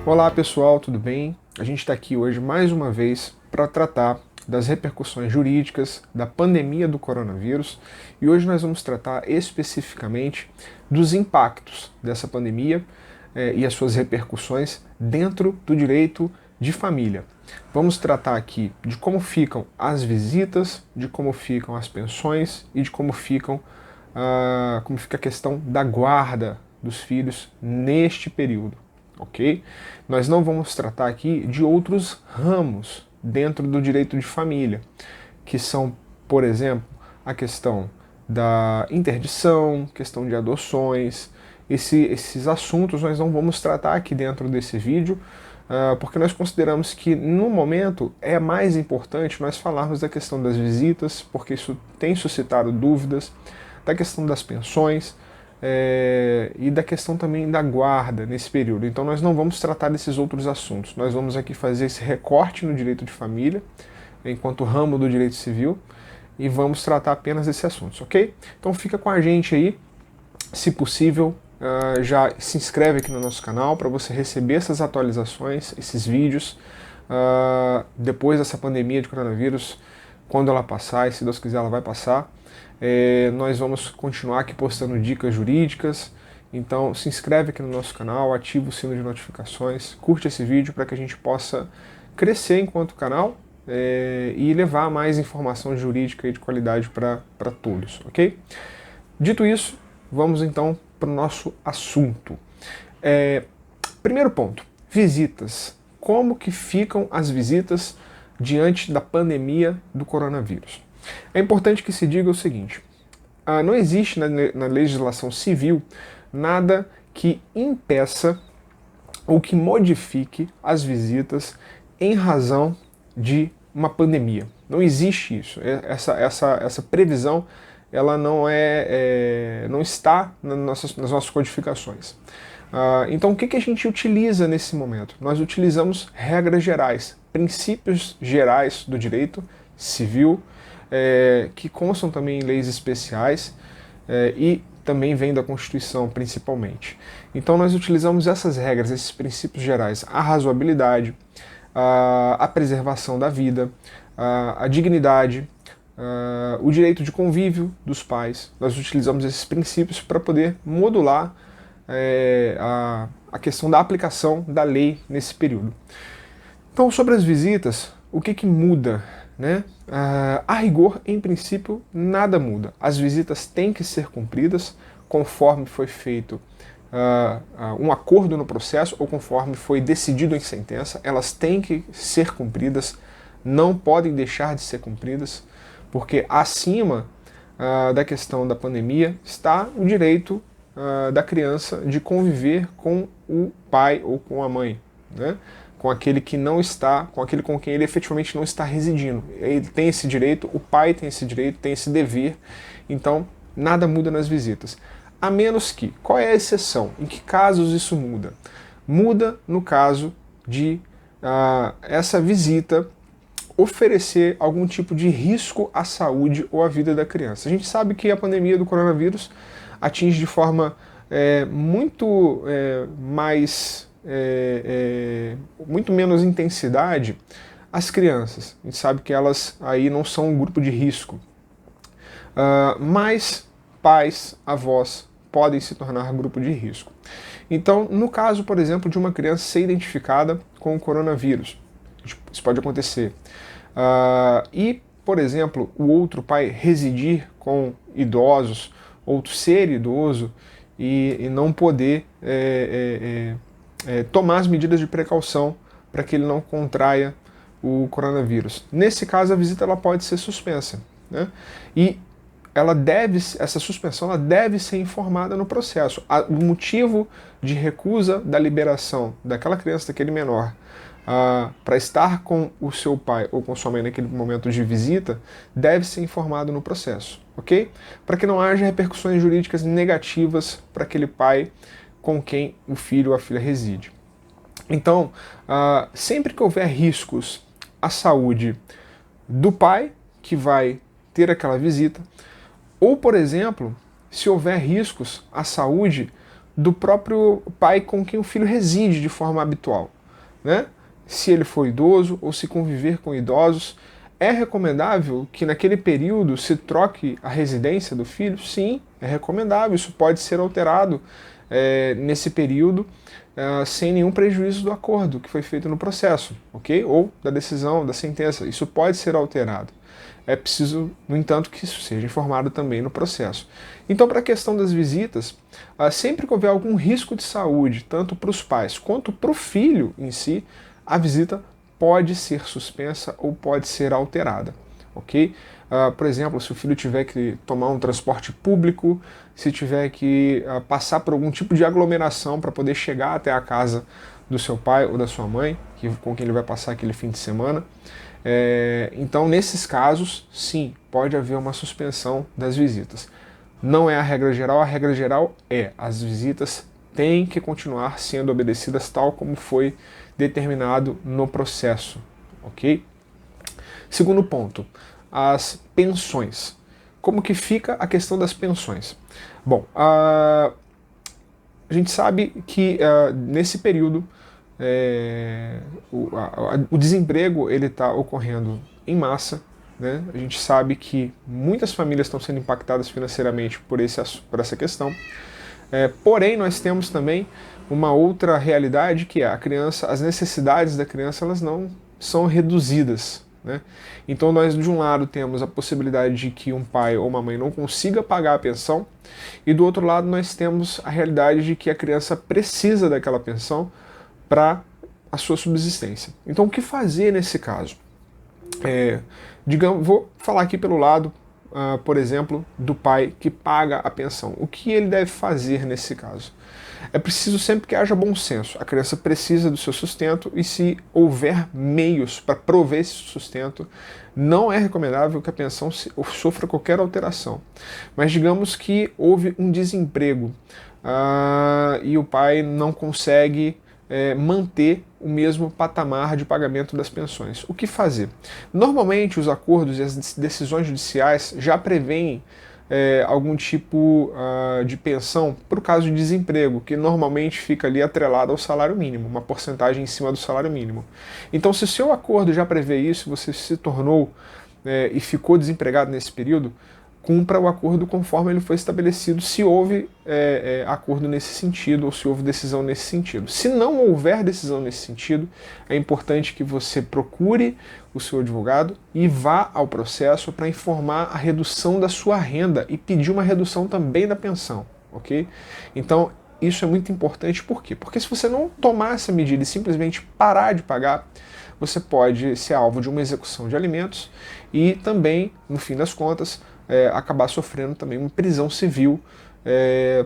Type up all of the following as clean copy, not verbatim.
Olá pessoal, tudo bem? A gente está aqui hoje mais uma vez para tratar das repercussões jurídicas da pandemia do coronavírus e hoje nós vamos tratar especificamente dos impactos dessa pandemia e as suas repercussões dentro do direito de família. Vamos tratar aqui de como ficam as visitas, de como ficam as pensões e de como fica a questão da guarda dos filhos neste período. Ok? Nós não vamos tratar aqui de outros ramos dentro do direito de família, que são, por exemplo, a questão da interdição, questão de adoções. Esses assuntos nós não vamos tratar aqui dentro desse vídeo, porque nós consideramos que no momento é mais importante nós falarmos da questão das visitas, porque isso tem suscitado dúvidas, da questão das pensões, e da questão também da guarda nesse período. Então nós não vamos tratar desses outros assuntos. Nós vamos aqui fazer esse recorte no direito de família, enquanto ramo do direito civil, e vamos tratar apenas desses assuntos, ok? Então fica com a gente aí, se possível, já se inscreve aqui no nosso canal para você receber essas atualizações, esses vídeos, depois dessa pandemia de coronavírus, quando ela passar, e se Deus quiser ela vai passar. Nós vamos continuar aqui postando dicas jurídicas, então se inscreve aqui no nosso canal, ativa o sino de notificações, curte esse vídeo para que a gente possa crescer enquanto canal e levar mais informação jurídica e de qualidade para todos, ok? Dito isso, vamos então para o nosso assunto. Primeiro ponto, visitas. Como que ficam as visitas diante da pandemia do coronavírus? É importante que se diga o seguinte, não existe na legislação civil nada que impeça ou que modifique as visitas em razão de uma pandemia. Não existe isso. Essa previsão ela não está nas nossas codificações. Então o que a gente utiliza nesse momento? Nós utilizamos regras gerais, princípios gerais do direito civil, que constam também em leis especiais e também vêm da Constituição principalmente. Então nós utilizamos essas regras, esses princípios gerais, a razoabilidade, a preservação da vida, a dignidade, o direito de convívio dos pais. Nós utilizamos esses princípios para poder modular a questão da aplicação da lei nesse período. Então, sobre as visitas, o que muda? Né? A rigor, em princípio, nada muda. As visitas têm que ser cumpridas conforme foi feito um acordo no processo ou conforme foi decidido em sentença. Elas têm que ser cumpridas, não podem deixar de ser cumpridas, porque acima da questão da pandemia está o direito da criança de conviver com o pai ou com a mãe, né? Com aquele que não está, com aquele com quem ele efetivamente não está residindo. Ele tem esse direito, o pai tem esse direito, tem esse dever, então nada muda nas visitas. A menos que, qual é a exceção? Em que casos isso muda? Muda no caso de essa visita oferecer algum tipo de risco à saúde ou à vida da criança. A gente sabe que a pandemia do coronavírus atinge de forma muito menos intensidade as crianças. A gente sabe que elas aí não são um grupo de risco. Mas pais, avós podem se tornar grupo de risco. Então, no caso, por exemplo, de uma criança ser identificada com o coronavírus, isso pode acontecer. E, por exemplo, o outro pai residir com idosos, outro ser idoso, e não poder tomar as medidas de precaução para que ele não contraia o coronavírus. Nesse caso, a visita ela pode ser suspensa, né? E essa suspensão ela deve ser informada no processo. O motivo de recusa da liberação daquela criança, daquele menor, para estar com o seu pai ou com sua mãe naquele momento de visita, deve ser informado no processo, ok? Para que não haja repercussões jurídicas negativas para aquele pai com quem o filho ou a filha reside. Então, sempre que houver riscos à saúde do pai que vai ter aquela visita, ou, por exemplo, se houver riscos à saúde do próprio pai com quem o filho reside de forma habitual. né? Se ele for idoso ou se conviver com idosos. É recomendável que naquele período se troque a residência do filho? Sim, é recomendável. Isso pode ser alterado nesse período sem nenhum prejuízo do acordo que foi feito no processo, ok? Ou da decisão, da sentença. Isso pode ser alterado. É preciso, no entanto, que isso seja informado também no processo. Então, para a questão das visitas, sempre que houver algum risco de saúde, tanto para os pais quanto para o filho em si, a visita pode ser suspensa ou pode ser alterada, ok? Por exemplo, se o filho tiver que tomar um transporte público, se tiver que passar por algum tipo de aglomeração para poder chegar até a casa do seu pai ou da sua mãe, com quem ele vai passar aquele fim de semana. Então, nesses casos, sim, pode haver uma suspensão das visitas. Não é a regra geral as visitas têm que continuar sendo obedecidas tal como foi determinado no processo, ok? Segundo ponto, as pensões. Como que fica a questão das pensões? Bom, a gente sabe que nesse período o desemprego ele está ocorrendo em massa, né? A gente sabe que muitas famílias estão sendo impactadas financeiramente por essa questão. Porém, nós temos também uma outra realidade que é a criança, as necessidades da criança elas não são reduzidas, né? Então nós de um lado temos a possibilidade de que um pai ou uma mãe não consiga pagar a pensão e do outro lado nós temos a realidade de que a criança precisa daquela pensão para a sua subsistência. Então o que fazer nesse caso? Vou falar aqui pelo lado por exemplo, do pai que paga a pensão. O que ele deve fazer nesse caso? É preciso sempre que haja bom senso. A criança precisa do seu sustento e se houver meios para prover esse sustento, não é recomendável que a pensão sofra qualquer alteração. Mas digamos que houve um desemprego e o pai não consegue manter o mesmo patamar de pagamento das pensões. O que fazer? Normalmente os acordos e as decisões judiciais já prevêem algum tipo de pensão para o caso de desemprego, que normalmente fica ali atrelado ao salário mínimo, uma porcentagem em cima do salário mínimo. Então, se o seu acordo já prevê isso, você se tornou e ficou desempregado nesse período, cumpra o acordo conforme ele foi estabelecido, se houve acordo nesse sentido ou se houve decisão nesse sentido. Se não houver decisão nesse sentido, é importante que você procure o seu advogado e vá ao processo para informar a redução da sua renda e pedir uma redução também da pensão, ok? Então, isso é muito importante, por quê? Porque se você não tomar essa medida e simplesmente parar de pagar, você pode ser alvo de uma execução de alimentos e também, no fim das contas, acabar sofrendo também uma prisão civil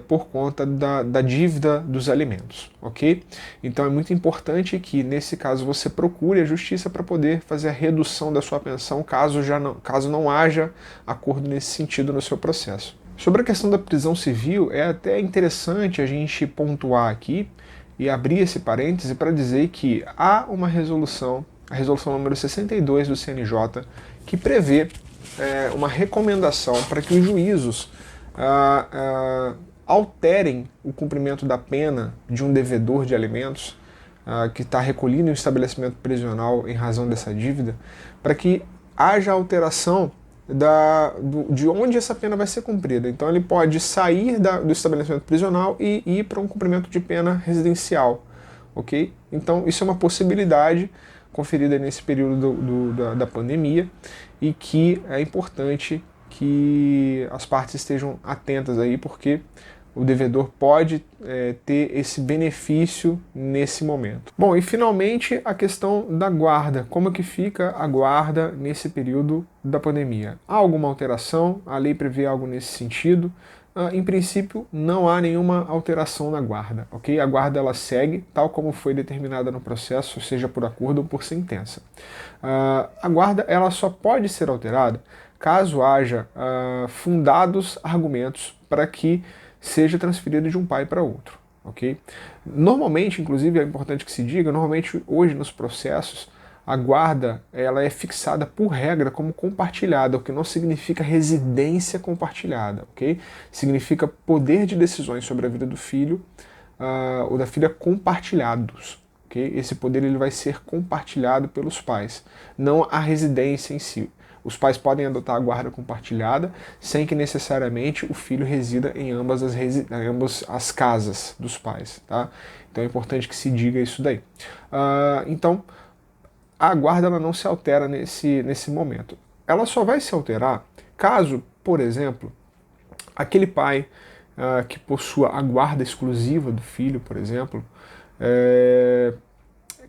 por conta da dívida dos alimentos, ok? Então é muito importante que, nesse caso, você procure a justiça para poder fazer a redução da sua pensão, caso não haja acordo nesse sentido no seu processo. Sobre a questão da prisão civil, é até interessante a gente pontuar aqui e abrir esse parêntese para dizer que há uma resolução, a resolução número 62 do CNJ, que prevê uma recomendação para que os juízos alterem o cumprimento da pena de um devedor de alimentos que está recolhido em um estabelecimento prisional em razão dessa dívida, para que haja alteração de onde essa pena vai ser cumprida. Então ele pode sair do estabelecimento prisional e ir para um cumprimento de pena residencial, ok? Então isso é uma possibilidade conferida nesse período da pandemia e que é importante que as partes estejam atentas aí, porque o devedor pode ter esse benefício nesse momento. Bom, e finalmente a questão da guarda. Como que fica a guarda nesse período da pandemia? Há alguma alteração? A lei prevê algo nesse sentido? Em princípio, não há nenhuma alteração na guarda, ok? A guarda ela segue tal como foi determinada no processo, seja por acordo ou por sentença. A guarda ela só pode ser alterada caso haja fundados argumentos para que seja transferido de um pai para outro, ok? Normalmente, inclusive, é importante que se diga, normalmente hoje nos processos, a guarda ela é fixada por regra como compartilhada, o que não significa residência compartilhada, ok? Significa poder de decisões sobre a vida do filho ou da filha compartilhados, ok? Esse poder ele vai ser compartilhado pelos pais, não a residência em si. Os pais podem adotar a guarda compartilhada sem que necessariamente o filho resida em ambas as casas dos pais, tá? Então é importante que se diga isso daí. Então, a guarda ela não se altera nesse momento. Ela só vai se alterar caso, por exemplo, aquele pai que possua a guarda exclusiva do filho, por exemplo,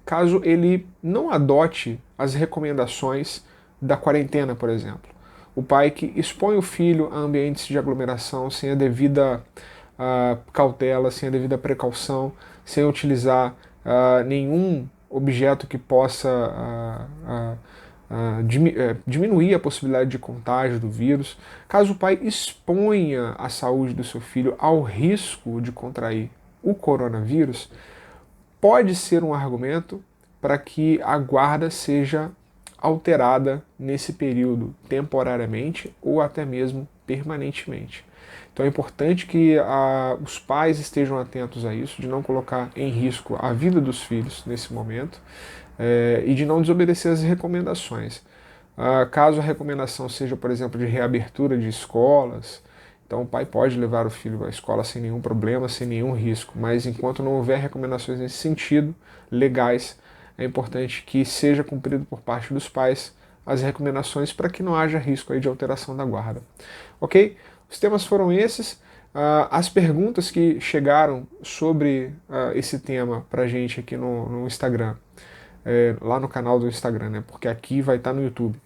caso ele não adote as recomendações da quarentena, por exemplo. O pai que expõe o filho a ambientes de aglomeração sem a devida cautela, sem a devida precaução, sem utilizar nenhum objeto que possa diminuir a possibilidade de contágio do vírus. Caso o pai exponha a saúde do seu filho ao risco de contrair o coronavírus, pode ser um argumento para que a guarda seja alterada nesse período, temporariamente ou até mesmo permanentemente. Então é importante que os pais estejam atentos a isso, de não colocar em risco a vida dos filhos nesse momento e de não desobedecer as recomendações. Caso a recomendação seja, por exemplo, de reabertura de escolas, então o pai pode levar o filho à escola sem nenhum problema, sem nenhum risco, mas enquanto não houver recomendações nesse sentido, legais, é importante que seja cumprido por parte dos pais as recomendações para que não haja risco aí de alteração da guarda. Ok? Os temas foram esses. As perguntas que chegaram sobre esse tema para a gente aqui no Instagram, lá no canal do Instagram, né? Porque aqui vai estar no YouTube.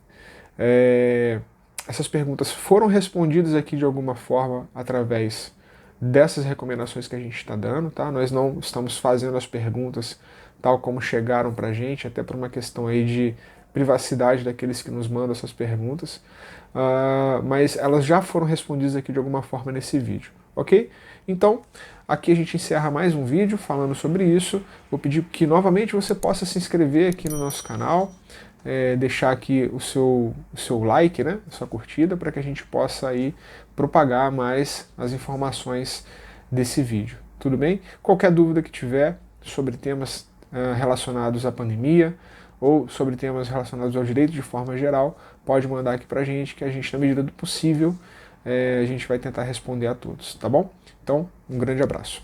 Essas perguntas foram respondidas aqui de alguma forma através dessas recomendações que a gente está dando, tá? Nós não estamos fazendo as perguntas tal como chegaram para a gente, até por uma questão aí de privacidade daqueles que nos mandam essas perguntas, mas elas já foram respondidas aqui de alguma forma nesse vídeo, ok? Então, aqui a gente encerra mais um vídeo falando sobre isso. Vou pedir que novamente você possa se inscrever aqui no nosso canal, deixar aqui o seu like, né, a sua curtida, para que a gente possa aí propagar mais as informações desse vídeo. Tudo bem? Qualquer dúvida que tiver sobre temas relacionados à pandemia ou sobre temas relacionados ao direito de forma geral, pode mandar aqui pra gente, que a gente, na medida do possível, a gente vai tentar responder a todos, tá bom? Então, um grande abraço.